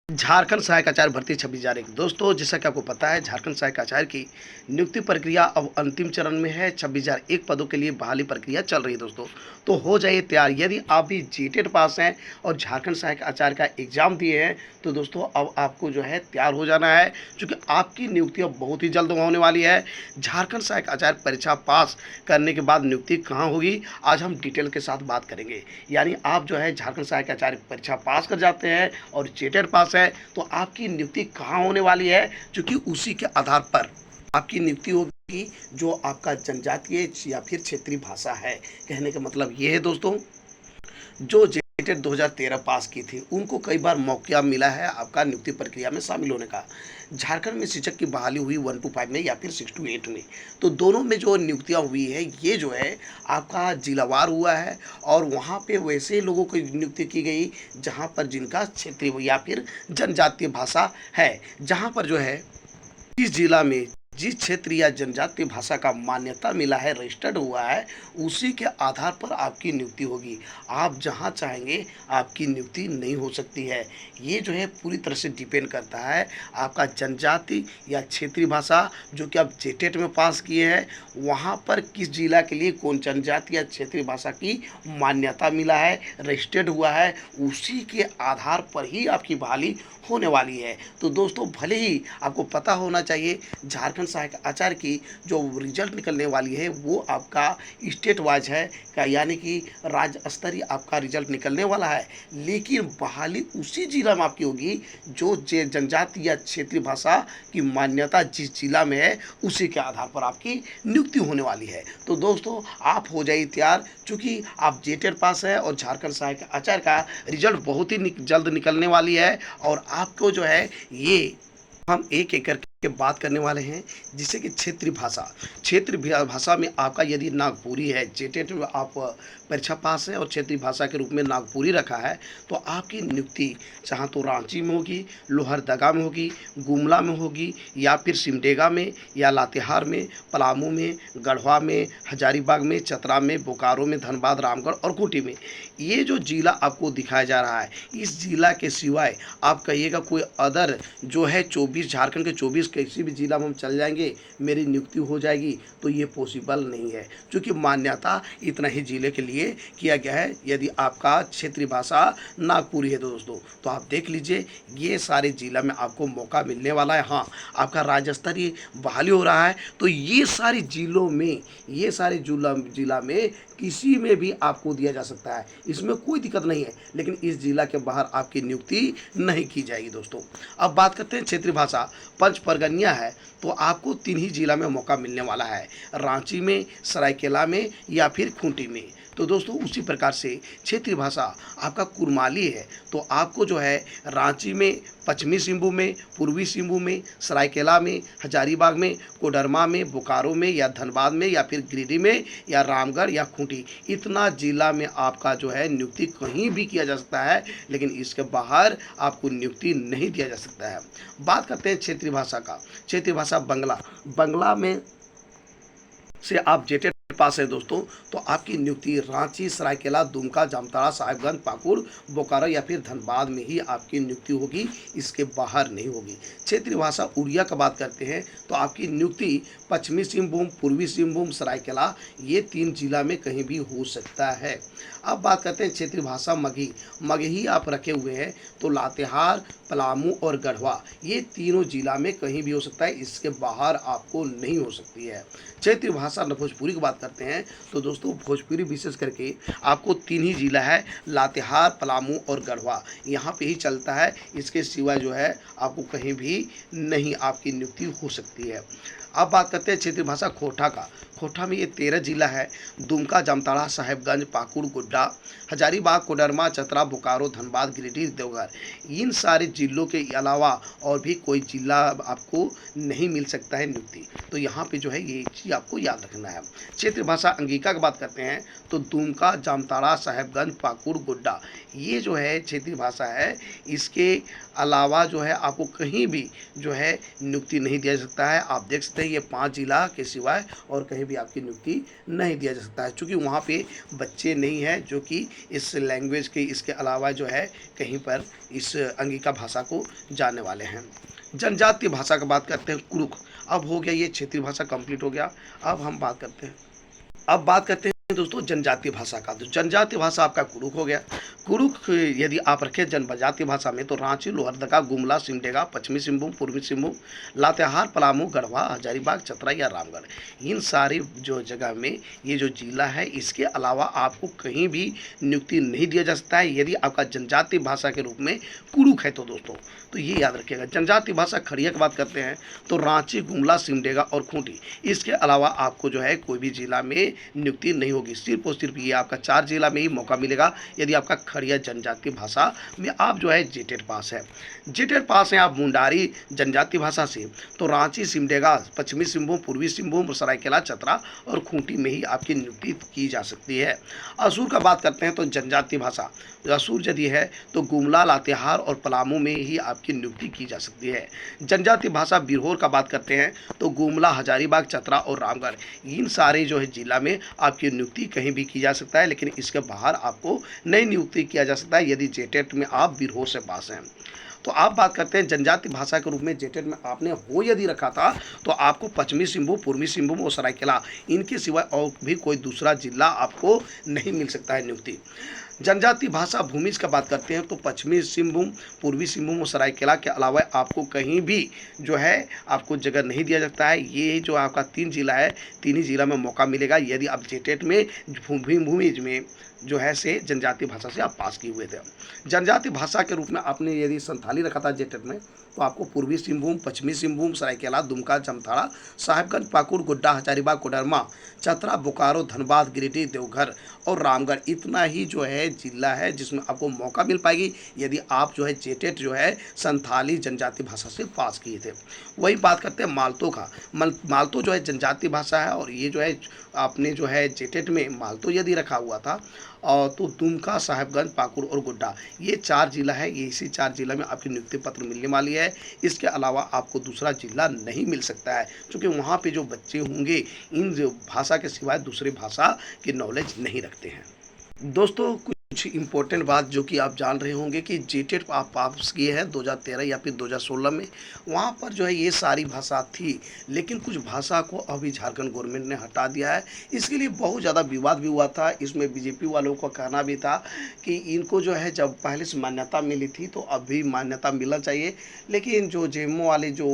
झारखंड सहायक आचार्य भर्ती 26,001 दोस्तों, जैसा कि आपको पता है झारखंड सहायक आचार्य की नियुक्ति प्रक्रिया अब अंतिम चरण में है। 26,001 पदों के लिए बहाली प्रक्रिया चल रही है दोस्तों। तो हो जाइए तैयार। यदि आप भी जीटेट पास हैं और झारखंड सहायक आचार्य का एग्जाम दिए हैं तो दोस्तों अब आपको जो है तैयार हो जाना है, क्योंकि आपकी नियुक्ति अब बहुत ही जल्द होने वाली है। झारखंड सहायक आचार्य परीक्षा पास करने के बाद नियुक्ति कहाँ होगी, आज हम डिटेल के साथ बात करेंगे। यानी आप जो है झारखंड सहायक आचार्य परीक्षा पास कर जाते हैं और जेटेट पास है तो आपकी नियुक्ति कहाँ होने वाली है, क्योंकि उसी के आधार पर आपकी नियुक्ति होगी जो आपका जनजातीय या फिर क्षेत्रीय भाषा है। कहने का मतलब ये है दोस्तों, जो जेटेट 2013 पास की थी उनको कई बार मौका मिला है आपका नियुक्ति प्रक्रिया में शामिल होने का। झारखंड में शिक्षक की बहाली हुई 1 to 5 में या फिर 6 to 8 में। तो दोनों में जो नियुक्तियां हुई है ये जो है आपका जिलावार हुआ है, और वहाँ पे वैसे लोगों की नियुक्ति की गई जहाँ पर जिनका क्षेत्रीय या फिर जनजातीय भाषा है। जहाँ पर जो है इस जिला में जिस क्षेत्र या जनजातीय भाषा का मान्यता मिला है, रजिस्टर्ड हुआ है, उसी के आधार पर आपकी नियुक्ति होगी। आप जहां चाहेंगे आपकी नियुक्ति नहीं हो सकती है। ये जो है पूरी तरह से डिपेंड करता है आपका जनजाति या क्षेत्रीय भाषा जो कि आप जेटेट में पास किए हैं, वहां पर किस जिला के लिए कौन जनजाति या क्षेत्रीय भाषा की मान्यता मिला है, रजिस्टर्ड हुआ है, उसी के आधार पर ही आपकी बहाली होने वाली है। तो दोस्तों भले ही आपको पता होना चाहिए झारखंड सहायक आचार्य की जो रिजल्ट निकलने वाली है वो आपका स्टेट वाइज है का, यानी कि राज्य स्तरीय आपका रिजल्ट निकलने वाला है, लेकिन बहाली उसी जिला में आपकी होगी जो जनजाति या क्षेत्रीय भाषा की मान्यता जिस जिला में है उसी के आधार पर आपकी नियुक्ति होने वाली है। तो दोस्तों आप हो जाइए तैयार, चूँकि आप जेटेट पास है और झारखंड सहायक आचार्य का रिजल्ट बहुत ही जल्द निकलने वाली है, और आपको जो है ये हम एक एक करके बात करने वाले हैं। जिससे कि क्षेत्रीय भाषा में आपका यदि नागपुरी है, जेटेट में आप परीक्षा पास है और क्षेत्रीय भाषा के रूप में नागपुरी रखा है, तो आपकी नियुक्ति चाहे तो रांची में होगी, लोहरदगा में होगी, गुमला में होगी, या फिर सिमडेगा में, या लातेहार में, पलामू में, गढ़वा में, हजारीबाग में, चतरा में, बोकारो में, धनबाद, रामगढ़ और खूंटी में। ये जो जिला आपको दिखाया जा रहा है, इस जिला के सिवाय आप कहिएगा कोई अदर जो है 24 झारखंड के 24 किसी भी जिला में हम चल जाएंगे मेरी नियुक्ति हो जाएगी, तो ये पॉसिबल नहीं है, क्योंकि मान्यता इतना ही जिले के लिए किया गया है। यदि आपका क्षेत्रीय भाषा नागपुरी है दोस्तों तो आप देख लीजिए ये सारे जिला में आपको मौका मिलने वाला है। हाँ, आपका राज्य स्तरीय बहाली हो रहा है तो ये सारे जिलों में, ये सारे जिला में किसी में भी आपको दिया जा सकता है, इसमें कोई दिक्कत नहीं है, लेकिन इस जिला के बाहर आपकी नियुक्ति नहीं की जाएगी दोस्तों। अब बात करते हैं क्षेत्रीय भाषा। पंच परगनिया है तो आपको 3 ही जिला में मौका मिलने वाला है, रांची में, सरायकेला में या फिर खूंटी में। तो दोस्तों उसी प्रकार से क्षेत्रीय भाषा आपका कुरमाली है तो आपको जो है रांची में, पश्चिमी सिंहभूम में, पूर्वी सिंहभूम में, सरायकेला में, हजारीबाग में, कोडरमा में, बोकारो में या धनबाद में या फिर गिरिडीह में या रामगढ़ या खूंटी, इतना जिला में आपका जो है नियुक्ति कहीं भी किया जा सकता है, लेकिन इसके बाहर आपको नियुक्ति नहीं दिया जा सकता है। बात करते हैं क्षेत्रीय भाषा का। क्षेत्रीय भाषा बंगला में से आप जेटेट पास है दोस्तों तो आपकी नियुक्ति रांची, सरायकेला, दुमका, जामताड़ा, साहिबगंज, पाकुड़, बोकारो या फिर धनबाद में ही आपकी नियुक्ति होगी, इसके बाहर नहीं होगी। क्षेत्रीय भाषा उड़िया का बात करते हैं तो आपकी नियुक्ति पश्चिमी सिंहभूम, पूर्वी सिंहभूम, सरायकेला, ये 3 जिला में कहीं भी हो सकता है। अब बात करते हैं क्षेत्रीय भाषा मगही आप रखे हुए हैं तो लातेहार, पलामू और गढ़वा, ये तीनों जिला में कहीं भी हो सकता है, इसके बाहर आपको नहीं हो सकती है। क्षेत्रीय भाषा भोजपुरी की बात करते हैं तो दोस्तों भोजपुरी विशेष करके आपको 3 ही जिला है, लातेहार, पलामू और गढ़वा, यहाँ पे ही चलता है, इसके सिवाय जो है आपको कहीं भी नहीं आपकी नियुक्ति हो सकती है। अब बात करते हैं क्षेत्रीय भाषा खोटा का। खोटा में ये 13 जिला है, दुमका, जामताड़ा, साहेबगंज, पाकुड़, गोड्डा, हजारीबाग, कोडरमा, चतरा, बोकारो, धनबाद, गिरिडीह, देवघर, इन सारे जिलों के अलावा और भी कोई जिला आपको नहीं मिल सकता है नियुक्ति। तो यहाँ पे जो है ये चीज़ आपको याद रखना है। क्षेत्रीय भाषा अंगिका की बात करते हैं तो दुमका, जामताड़ा, साहेबगंज, पाकुड़, गोड्डा, ये जो है क्षेत्रीय भाषा है, इसके अलावा जो है आपको कहीं भी जो है नियुक्ति नहीं दिया जा सकता है। आप देख सकते हैं ये 5 जिला के सिवाय और कहीं भी आपकी नियुक्ति नहीं दिया जा सकता है, चूँकि वहाँ पे बच्चे नहीं हैं जो कि इस लैंग्वेज के इसके अलावा जो है कहीं पर इस अंगिका भाषा को जानने वाले हैं। जनजातीय भाषा की बात करते हैं, कुरुख। अब हो गया ये क्षेत्रीय भाषा कंप्लीट हो गया। अब हम बात करते हैं अब बात करते हैं दोस्तों जनजातीय भाषा का। तो जनजातीय भाषा आपका कुरुख हो गया। कुरुख यदि आप रखें जनजातीय भाषा में तो रांची, लोहरदगा, गुमला, सिमडेगा, पश्चिमी सिंहभूम, पूर्वी सिंहभूम, लातेहार, पलामू, गढ़वा, हजारीबाग, चतरा या रामगढ़, इन सारी जो जगह में ये जो जिला है इसके अलावा आपको कहीं भी नियुक्ति नहीं दिया जा सकता है यदि आपका जनजातीय भाषा के रूप में कुरुख है। तो दोस्तों तो ये याद रखिएगा। जनजातीय भाषा खड़िया की बात करते हैं तो रांची, गुमला, सिमडेगा और खूंटी, इसके अलावा आपको जो है कोई भी जिला में नियुक्ति नहीं होगी। सिर्फ और सिर्फ ये आपका 4 जिला में ही मौका मिलेगा यदि आपका खड़िया जनजातीय भाषा में आप जो है जेटेट पास है। जेटेट पास हैं आप मुंडारी जनजातीय भाषा से तो रांची, सिमडेगा, पश्चिमी सिंहभूम, पूर्वी सिंहभूम, सरायकेला, चतरा और खूंटी में ही आपकी नियुक्ति की जा सकती है। असुर का बात करते हैं तो जनजातीय भाषा असुर यदि है तो गुमला, लातेहार और पलामू में ही आपकी नियुक्ति की जा सकती है। जनजातीय भाषा बिरहोर का बात करते हैं तो गुमला, हजारीबाग, चतरा और रामगढ़, इन सारे जो है जिला में आपकी नियुक्ति कहीं भी की जा सकता है, लेकिन इसके बाहर आपको नई नियुक्ति किया जा सकता है यदि जेटेट में आप बिरहोर से पास हैं। तो आप बात करते हैं जनजातीय भाषा के रूप में जेटेट में आपने हो यदि रखा था तो आपको पश्चिमी सिंहभूम, पूर्वी सिंहभूम और सरायकेला, इनके सिवाय और भी कोई दूसरा जिला आपको नहीं मिल सकता है नियुक्ति। जनजातीय भाषा भूमिज का बात करते हैं तो पश्चिमी सिंहभूम, पूर्वी सिंहभूम और सरायकेला के अलावा आपको कहीं भी जो है आपको जगह नहीं दिया जाता है। ये जो आपका 3 जिला है, 3 ही जिला में मौका मिलेगा यदि आप जेटेट में भूमिज में जो है से जनजातीय भाषा से आप पास किए हुए थे। जनजातीय भाषा के रूप में आपने यदि संथाली रखा था जेटेट में तो आपको पूर्वी सिंहभूम, पश्चिमी सिंहभूम, सरायकेला, दुमका, जामताड़ा, साहिबगंज, पाकुड़, गोड्डा, हजारीबाग, कोडरमा, चतरा, बोकारो, धनबाद, गिरिडीह, देवघर और रामगढ़, इतना ही जो है जिला है जिसमें आपको मौका मिल पाएगी यदि आप जो है जेटेट जो है संथाली जनजातीय भाषा से पास किए थे। वही बात करते हैं मालतो का। मालतो जो है जनजातीय भाषा है और ये जो है आपने जो है जेटेट में मालतो यदि रखा हुआ था और तो दुमका, साहिबगंज, पाकुड़ और गोड्डा, ये 4 जिला है। ये इसी 4 जिला में आपकी नियुक्ति पत्र मिलने वाली है। इसके अलावा आपको दूसरा जिला नहीं मिल सकता है क्योंकि वहाँ पे जो बच्चे होंगे इन भाषा के सिवाय दूसरी भाषा की नॉलेज नहीं रखते हैं। दोस्तों कुछ इम्पोर्टेंट बात जो कि आप जान रहे होंगे कि जेटेट आप पास किए हैं 2013 या फिर 2016 में, वहाँ पर जो है ये सारी भाषा थी, लेकिन कुछ भाषा को अभी झारखंड गवर्नमेंट ने हटा दिया है। इसके लिए बहुत ज़्यादा विवाद भी हुआ था। इसमें बीजेपी वालों का कहना भी था कि इनको जो है जब पहले से मान्यता मिली थी तो अभी मान्यता मिलना चाहिए, लेकिन जो जेएमओ वाले जो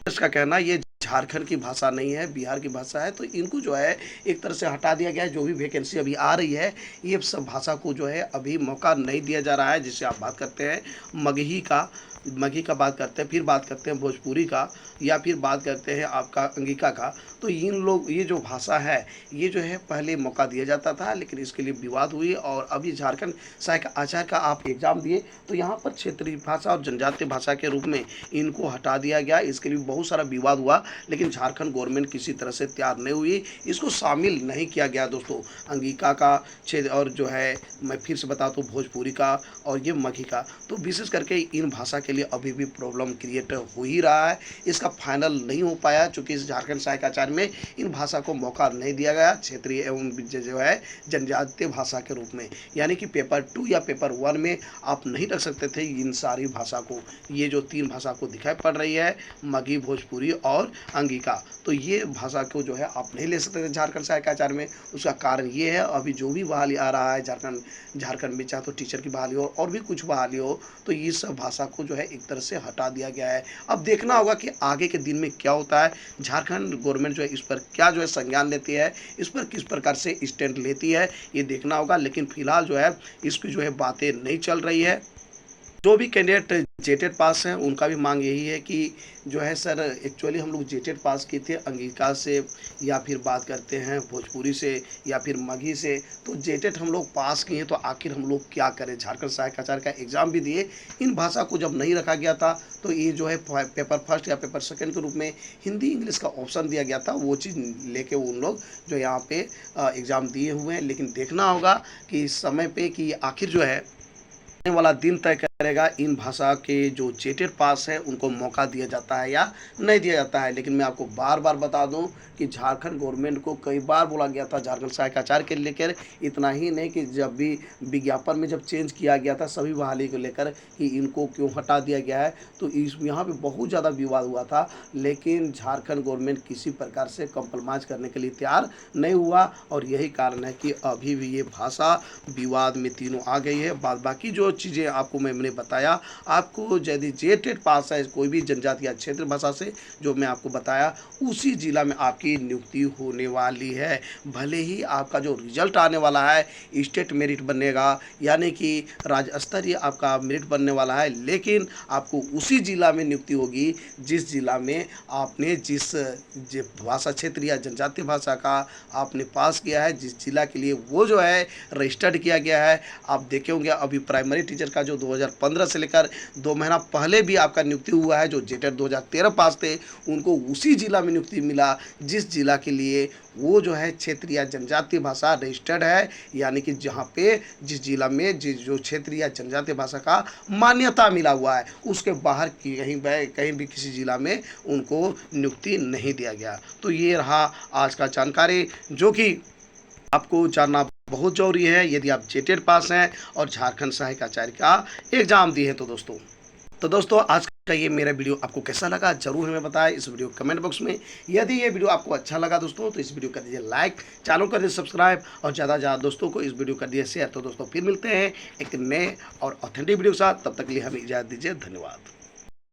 इसका कहना ये झारखंड की भाषा नहीं है, बिहार की भाषा है, तो इनको जो है एक तरह से हटा दिया गया है। जो भी वैकेंसी अभी आ रही है ये सब भाषा को जो है अभी मौका नहीं दिया जा रहा है। जिससे आप बात करते हैं मगही का बात करते हैं, फिर बात करते हैं भोजपुरी का, या फिर बात करते हैं आपका अंगिका का। तो इन लोग ये जो भाषा है ये जो है पहले मौका दिया जाता था, लेकिन इसके लिए विवाद हुई और अभी झारखंड सहायक आचार्य का आप एग्ज़ाम दिए तो यहाँ पर क्षेत्रीय भाषा और जनजातीय भाषा के रूप में इनको हटा दिया गया। इसके लिए बहुत सारा विवाद हुआ, लेकिन झारखंड गवर्नमेंट किसी तरह से तैयार नहीं हुई, इसको शामिल नहीं किया गया दोस्तों। अंगिका का क्षेत्र और जो है मैं फिर से बता दूँ भोजपुरी का और ये मगही का, तो विशेष करके इन भाषा के लिए अभी भी प्रॉब्लम क्रिएट हो ही रहा है। इसका फाइनल नहीं हो पाया चूँकि इस झारखंड सहायक आचार्य में इन भाषा को मौका नहीं दिया गया क्षेत्रीय एवं जो है जनजातीय भाषा के रूप में, यानी कि पेपर 2 या पेपर 1 में आप नहीं रख सकते थे इन सारी भाषा को। ये जो 3 भाषा को दिखाई पड़ रही है मगही, भोजपुरी और अंगिका, तो ये भाषा को जो है आप नहीं ले सकते थे झारखंड सहायक आचार्य में। उसका कारण ये है अभी जो भी बहाली आ रहा है झारखंड में, चाहे तो टीचर की बहाली हो और भी कुछ बहाली हो, तो ये सब भाषा को जो है एक तरह से हटा दिया गया है। अब देखना होगा कि आगे के दिन में क्या होता है, झारखंड गवर्नमेंट जो है इस पर क्या जो है संज्ञान लेती है, इस पर किस प्रकार से स्टैंड लेती है, ये देखना होगा। लेकिन फिलहाल जो है इसकी जो है बातें नहीं चल रही है। जो भी कैंडिडेट जेटेट पास हैं उनका भी मांग यही है कि जो है सर एक्चुअली हम लोग जेटेट पास किए थे अंगिका से या फिर बात करते हैं भोजपुरी से या फिर मगही से, तो जेटेट हम लोग पास किए तो आखिर हम लोग क्या करें। झारखंड सहायक आचार्य का एग्ज़ाम भी दिए, इन भाषा को जब नहीं रखा गया था तो ये जो है पेपर फर्स्ट या पेपर सेकंड के रूप में हिंदी इंग्लिश का ऑप्शन दिया गया था, वो चीज़ लेके उन लोग जो यहाँ पे एग्ज़ाम दिए हुए हैं। लेकिन देखना होगा कि इस समय पे कि आखिर जो है आने वाला दिन तय करेगा इन भाषा के जो जेटेड पास है उनको मौका दिया जाता है या नहीं दिया जाता है। लेकिन मैं आपको बार बार बता दूं कि झारखंड गवर्नमेंट को कई बार बोला गया था झारखंड सहायक आचार्य के लेकर, इतना ही नहीं कि जब भी विज्ञापन में जब चेंज किया गया था सभी बहाली को लेकर कि इनको क्यों हटा दिया गया है, तो इस यहाँ पे बहुत ज़्यादा विवाद हुआ था। लेकिन झारखंड गवर्नमेंट किसी प्रकार से कंप्रोमाइज़ करने के लिए तैयार नहीं हुआ और यही कारण है कि अभी भी ये भाषा विवाद में तीनों आ गई है। बाद बाकी जो चीज़ें आपको मैंने बताया, आपको यदि जेटेड पास है कोई भी जनजातीय क्षेत्र भाषा से, जो मैं आपको बताया उसी ज़िला में आपकी नियुक्ति होने वाली है। भले ही आपका जो रिजल्ट आने वाला है स्टेट मेरिट बनेगा, यानी कि राज्य स्तरीय आपका मेरिट बनने वाला है, लेकिन आपको उसी ज़िला में नियुक्ति होगी जिस ज़िला में आपने जिस भाषा क्षेत्र या जनजातीय भाषा का आपने पास किया है, जिस ज़िला के लिए वो जो है रजिस्टर्ड किया गया है। आप देखे होंगे अभी प्राइमरी टीचर का जो 2015 से लेकर 2 महीना पहले भी आपका नियुक्ति हुआ है, जो जेटेड 2013 पास थे उनको उसी ज़िला में नियुक्ति मिला जिस ज़िला के लिए वो जो है क्षेत्रीय या जनजातीय भाषा रजिस्टर्ड है, यानी कि जहाँ पे जिस ज़िला में जो क्षेत्रीय या जनजातीय भाषा का मान्यता मिला हुआ है, उसके बाहर कहीं भी किसी ज़िला में उनको नियुक्ति नहीं दिया गया। तो ये रहा आज का जानकारी जो कि आपको जानना बहुत ज़रूरी है यदि आप जेटेड पास हैं और झारखंड सहायक आचार्य का एग्ज़ाम दिए हैं। तो दोस्तों आज का ये मेरा वीडियो आपको कैसा लगा ज़रूर हमें बताएं इस वीडियो कमेंट बॉक्स में। यदि ये वीडियो आपको अच्छा लगा दोस्तों तो इस वीडियो कर दीजिए लाइक, चैनल कर दीजिए सब्सक्राइब और ज़्यादा से ज़्यादा दोस्तों को इस वीडियो कर दीजिए शेयर। तो दोस्तों फिर मिलते हैं एक नए और ऑथेंटिक वीडियो के साथ, तब तक के लिए हमें इजाज़त दीजिए। धन्यवाद।